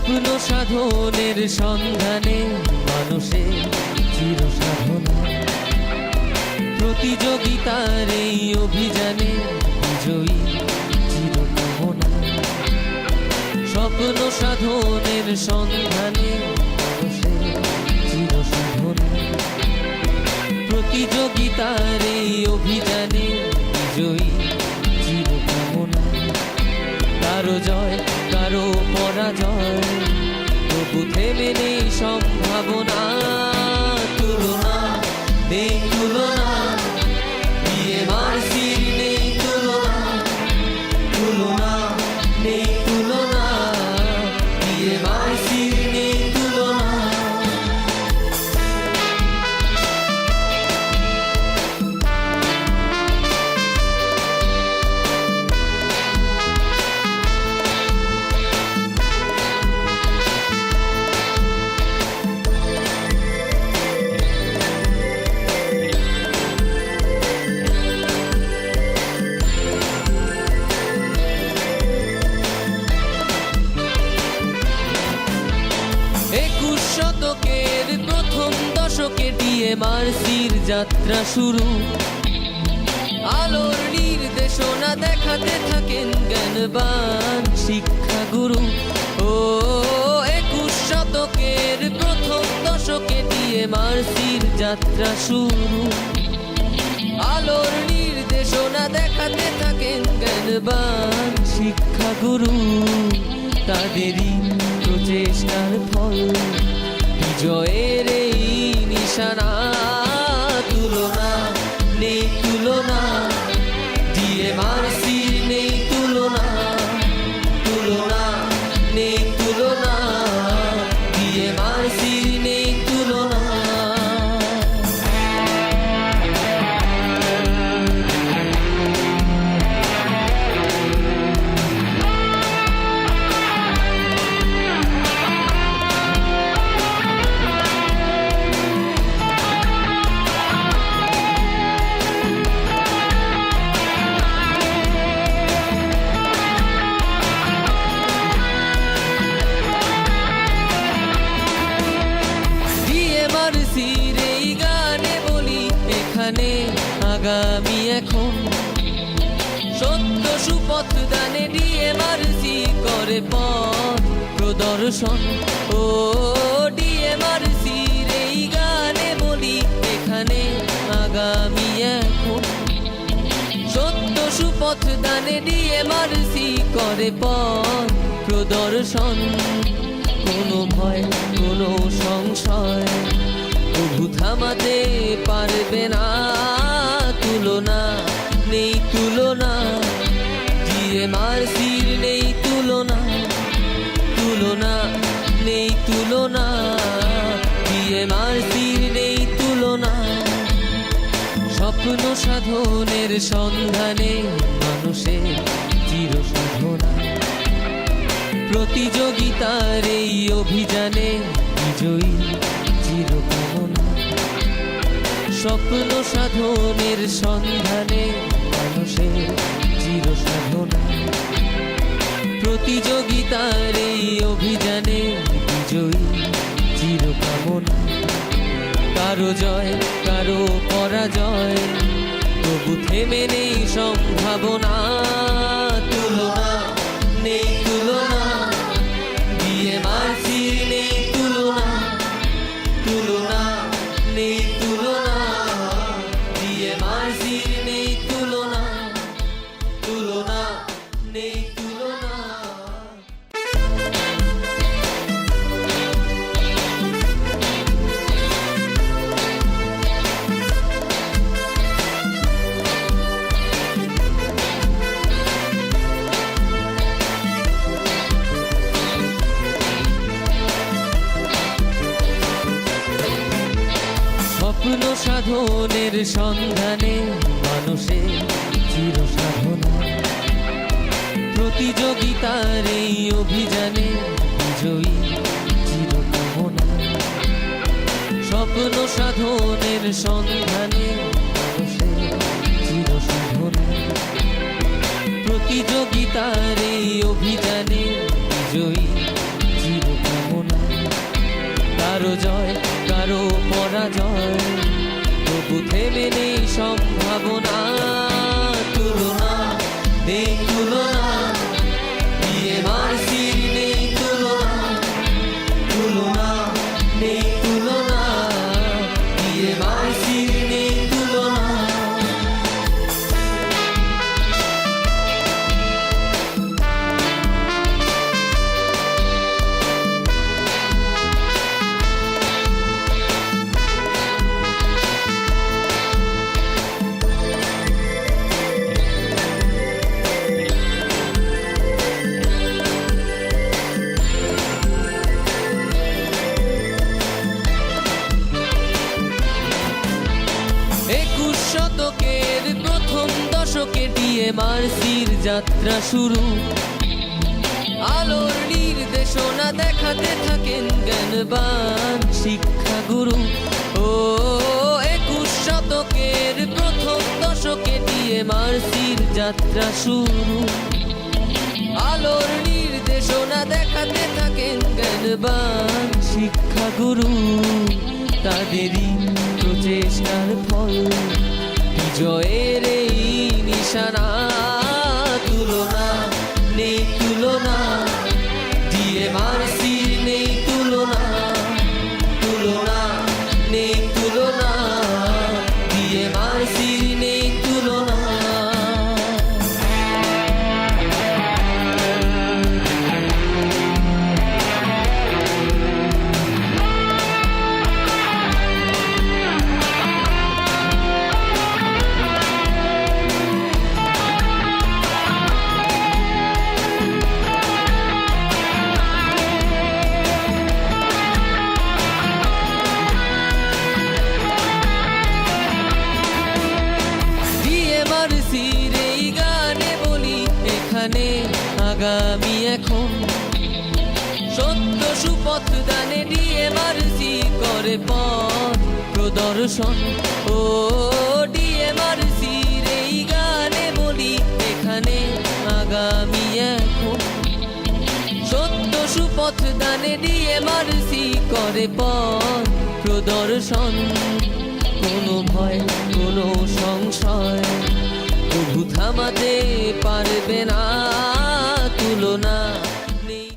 স্বপ্ন সাধনের সন্ধানে মানুষের চির সাধনা, প্রতিযোগিতার এই অভিযানে বিজয়ী চির কামনা। স্বপ্ন সাধনের সন্ধানে মানুষের চির সাধনা, প্রতিযোগিতার এই অভিযানে বিজয়ী চির কামনা। কারো জয় কারো পরাজয়, তবু থেমে নেই সম্ভাবনা। তুলনা নেই তুলনা, DMRCর নেই তুলনা। তুলনা নেই তুলনা, DMRCর নেই তুলনা। শতকের প্রথম দশকে DMRCর যাত্রা শুরু। আলোর নির্দেশনা দেখাতে থাকেন জ্ঞানবান শিক্ষাগুরু। ও 21 শতকের প্রথম দশকে DMRCর যাত্রা শুরু। আলোর নির্দেশনা দেখাতে থাকেন জ্ঞানবান শিক্ষাগুরু। তাদেরই প্রচেষ্টার ফল বিজয়ের এই নিশানা। তুলনা নেই তুলনা, DMRCর নেই তুলনা। তুলনা নেই তুলনা, DMRCর নেই তুলনা। DMRCর এই গানে বলি, এখানে আগামী এখন সত্য সুপথ দানে DMRC করে পথ প্রদর্শন। ও DMRCর এই গানে বলি, এখানে আগামী এখন সত্য সুপথ দানে DMRC করে পথ প্রদর্শন। কোনো ভয় কোনো সংশয় তবু থামাতে পারবে না। তুলনা নেই তুলনা, DMRCর নেই তুলনা। তুলনা নেই তুলনা, DMRCর নেই তুলনা। স্বপ্ন সাধনের সন্ধানে মানুষের চির সাধনা, প্রতিযোগিতার এই অভিযানে বিজয়ী চির কামনা। স্বপ্ন সাধনের সন্ধানে মানুষের চির সাধনা, প্রতিযোগিতার এই অভিযানে বিজয়ী চির কামনা। কারো জয় কারো পরাজয়, তবু থেমে নেই সম্ভাবনা। তুলনা নেই তুলনা, DMRCর নেই তুলনা। তুলনা নেই তুলনা, DMRCর নেই তুলনা। তুলনা নেই তুলনা। স্বপ্ন সাধনের সন্ধানে মানুষের চির সাধনা, প্রতিযোগিতার এই অভিযানে বিজয়ী চির কামনা। স্বপ্ন সাধনের সন্ধানে মানুষের চির সাধনা, প্রতিযোগিতার এই অভিযানে বিজয়ী চির জয় কারো পরাজয়, তবু থেমে নেই সম্ভাবনা। তুলনা নেই তুলনা, DMRCর নেই তুলনা। তুলনা নেই তুলনা, DMRCর নেই তুলনা। শতকের প্রথম দশকে DMRCর যাত্রা শুরু। আলোর নির্দেশনা দেখাতে থাকেন জ্ঞানবান শিক্ষাগুরু। ও 21 শতকের প্রথম দশকে DMRCর যাত্রা শুরু। আলোর নির্দেশনা দেখাতে থাকেন জ্ঞানবান শিক্ষাগুরু। তাদেরই প্রচেষ্টার ফল বিজয়ের এই নিশানা। তুলনা নেই তুলনা, DMRCর নেই তুলনা। তুলনা নেই তুলনা, DMRCর নেই তুলনা। DMRCর এই গানে বলি এখানে আগামী এখন। সত্য সুপথ দানে DMRC করে পথ প্রদর্শন। ও DMRCর এই গানে বলি এখানে আগামী এখন। সত্য সুপথ দানে DMRC করে পথ প্রদর্শন। কোনো ভয় কোনো সংশয় তবু থামাতে পারবে না। তুলনা